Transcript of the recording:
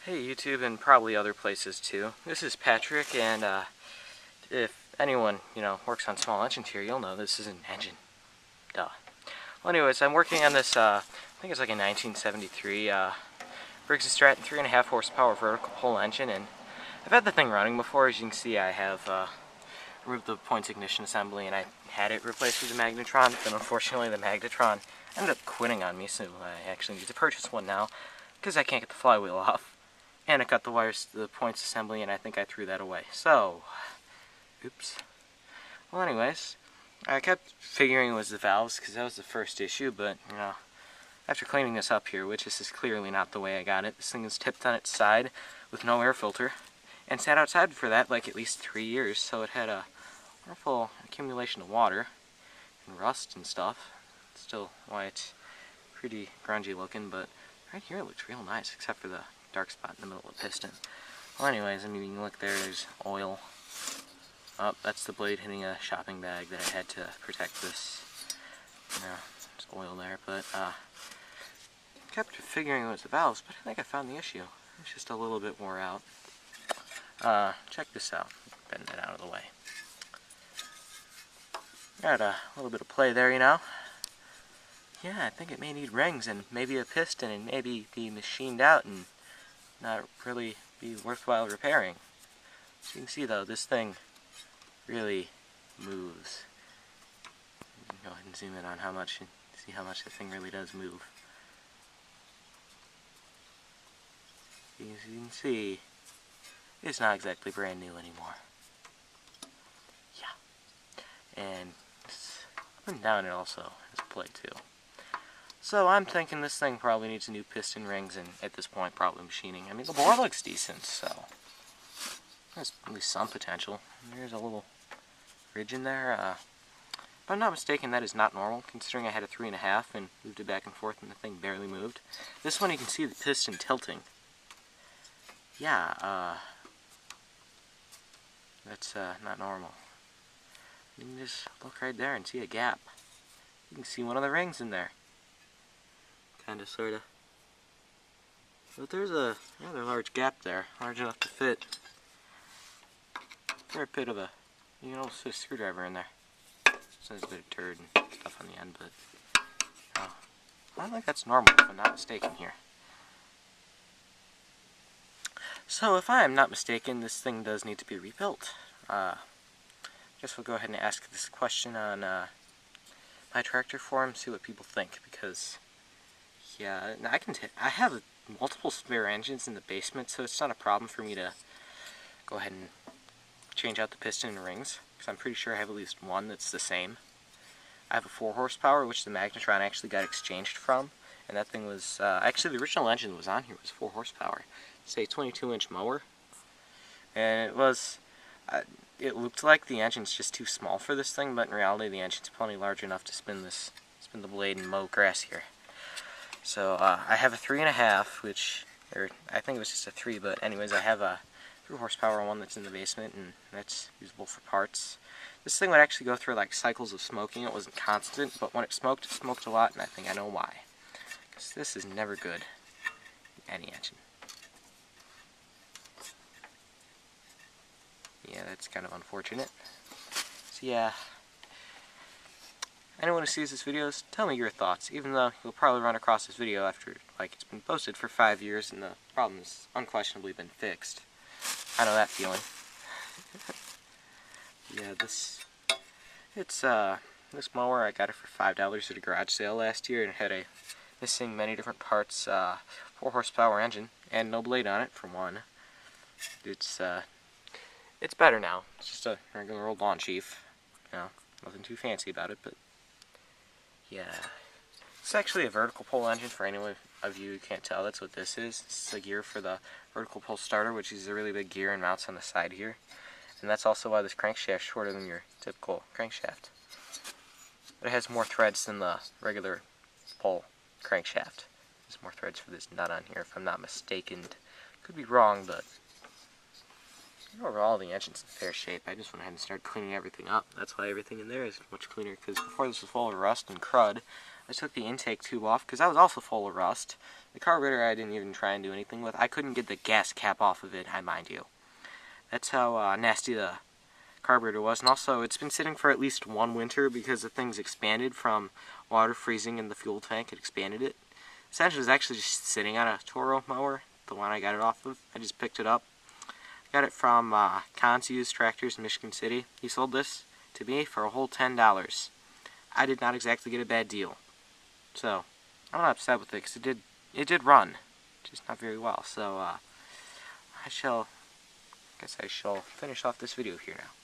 Hey YouTube, and probably other places too. This is Patrick, and if anyone, works on small engines here, you'll know this is an engine. Duh. Well, anyways, I'm working on this, I think it's like a 1973 Briggs Stratton 3.5 horsepower vertical pole engine, and I've had the thing running before. As you can see, I have removed the points ignition assembly, and I had it replaced with a magnetron, but unfortunately the magnetron ended up quitting on me, so I actually need to purchase one now, because I can't get the flywheel off. And I cut the wires to the points assembly, and I think I threw that away. So, oops. Well, anyways, I kept figuring it was the valves, because that was the first issue, but, after cleaning this up here, which this is clearly not the way I got it, this thing is tipped on its side with no air filter, and sat outside for that, like, at least 3 years, so it had a wonderful accumulation of water, and rust and stuff. Still, why it's pretty grungy looking, but right here it looks real nice, except for the dark spot in the middle of the piston. Well, anyways, you can look there, there's oil. Oh, that's the blade hitting a shopping bag that I had to protect this. There's oil there, but I kept figuring it was the valves, but I think I found the issue. It's just a little bit wore out. Check this out. Bend that out of the way. Got a little bit of play there, Yeah, I think it may need rings and maybe a piston and maybe be machined out and not really be worthwhile repairing. As you can see though, this thing really moves. Go ahead and zoom in on how much and see how much the thing really does move. As you can see, it's not exactly brand new anymore. Yeah. And it's up and down it also has play too. So I'm thinking this thing probably needs new piston rings and at this point probably machining. I mean, the bore looks decent, so there's at least some potential. There's a little ridge in there. If I'm not mistaken, that is not normal, considering I had a 3.5 and moved it back and forth and the thing barely moved. This one you can see the piston tilting. Yeah, that's not normal. You can just look right there and see a gap. You can see one of the rings in there. Kinda, sorta. But there's a rather large gap there, large enough to fit a fair bit of a, you can almost fit a screwdriver in there. So there's a bit of turd and stuff on the end, but I think that's normal if I'm not mistaken here. So if I am not mistaken, this thing does need to be rebuilt. Guess we'll go ahead and ask this question on my tractor forum, see what people think, because yeah, I have multiple spare engines in the basement, so it's not a problem for me to go ahead and change out the piston and rings, because I'm pretty sure I have at least one that's the same. I have a 4 horsepower, which the magnetron actually got exchanged from, and that thing was, actually the original engine that was on here was 4 horsepower. It's a 22-inch mower, and it looked like the engine's just too small for this thing, but in reality the engine's plenty large enough to spin the blade and mow grass here. So I have a 3.5, or I think it was just a 3, but anyways, I have a 3 horsepower one that's in the basement, and that's usable for parts. This thing would actually go through like cycles of smoking. It wasn't constant, but when it smoked a lot, and I think I know why. Because this is never good in any engine. Yeah, that's kind of unfortunate. So yeah. Anyone who sees this video, tell me your thoughts, even though you'll probably run across this video after it's been posted for 5 years and the problem has unquestionably been fixed. I know that feeling. Yeah, this mower, I got it for $5 at a garage sale last year, and it had a missing many different parts, 4 horsepower engine, and no blade on it, for one. It's better now. It's just a regular old lawn chief. Nothing too fancy about it, but yeah. It's actually a vertical pole engine for anyone of you who can't tell. That's what this is. This is a gear for the vertical pole starter, which is a really big gear and mounts on the side here. And that's also why this crankshaft is shorter than your typical crankshaft. But it has more threads than the regular pole crankshaft. There's more threads for this nut on here, if I'm not mistaken. Could be wrong, but overall the engine's in fair shape. I just went ahead and started cleaning everything up. That's why everything in there is much cleaner, because before this was full of rust and crud. I took the intake tube off because that was also full of rust. The carburetor I didn't even try and do anything with. I couldn't get the gas cap off of it, I mind you. That's how nasty the carburetor was. And also, it's been sitting for at least one winter because the thing's expanded from water freezing in the fuel tank. It expanded it. Essentially, it was actually just sitting on a Toro mower, the one I got it off of. I just picked it up. Got it from Cons Used Tractors in Michigan City. He sold this to me for a whole $10. I did not exactly get a bad deal. So, I'm not upset with it because it did run, just not very well. So, I guess I shall finish off this video here now.